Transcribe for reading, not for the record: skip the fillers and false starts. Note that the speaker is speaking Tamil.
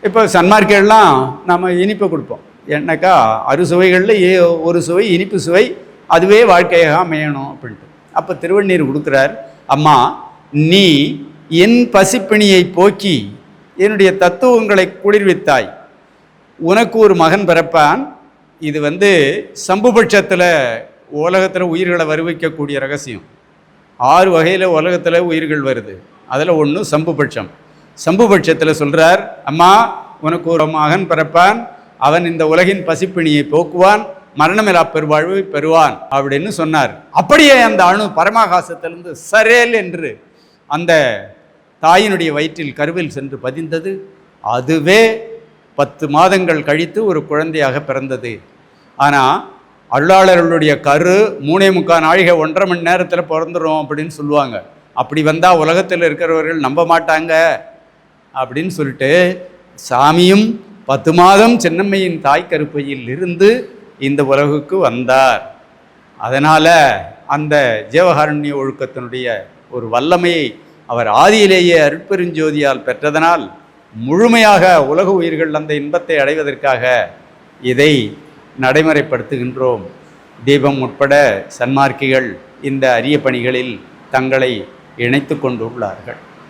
இப்போ சன்மார்க்கெல்லாம் நம்ம இனிப்பை கொடுப்போம். என்னக்கா அறுசுவைகளில் ஒரு சுவை இனிப்பு சுவை, அதுவே வாழ்க்கையாக அமையணும் அப்படின்ட்டு. அப்போ திருவண்ணீர் கொடுக்குறார், அம்மா நீ என் பசிப்பிணியை போக்கி என்னுடைய தத்துவங்களை குளிர்வித்தாய், உனக்கு ஒரு மகன் பிறப்பான். இது சம்புபட்சத்தில் உலகத்தில் உயிர்களை வருவிக்கக்கூடிய ரகசியம். 6 வகையில் உலகத்தில் உயிர்கள் வருது, அதில் ஒன்று சம்புபட்சம். சம்புபட்சத்தில் சொல்கிறார், அம்மா உனக்கு ஒரு மகன் பிறப்பான், அவன் இந்த உலகின் பசிப்பிணியை போக்குவான், மரணமில்லா பெருவாழ்வை பெறுவான் அப்படின்னு சொன்னார். அப்படியே அந்த அணு பரமாகாசத்திலிருந்து சரேல் என்று அந்த தாயினுடைய வயிற்றில் கருவில் சென்று பதிந்தது. அதுவே 10 மாதங்கள் கழித்து ஒரு குழந்தையாக பிறந்தது. ஆனால் அருளாளர்களுடைய கரு 3.25 நாழிகை 1.5 மணி நேரத்தில் பிறந்துடும் அப்படின்னு சொல்லுவாங்க. அப்படி வந்தால் உலகத்தில் இருக்கிறவர்கள் நம்ப மாட்டாங்க அப்படின்னு சொல்லிட்டு சாமியும் 10 மாதம் சின்னம்மையின் தாய் கருப்பையில் இருந்து இந்த உலகுக்கு வந்தார். அதனால் அந்த ஜீவகாருண்ய ஒழுக்கத்தினுடைய ஒரு வல்லமையை அவர் ஆதியிலேயே அருட்பெருஞ்சோதியால் பெற்றதனால் முழுமையாக உலக உயிர்கள் அந்த இன்பத்தை அடைவதற்காக இதை நடைமுறைப்படுத்துகின்றோம். தீபம் உட்பட சன்மார்க்கிகள் இந்த அரிய பணிகளில் தங்களை இணைத்து கொண்டுள்ளார்கள்.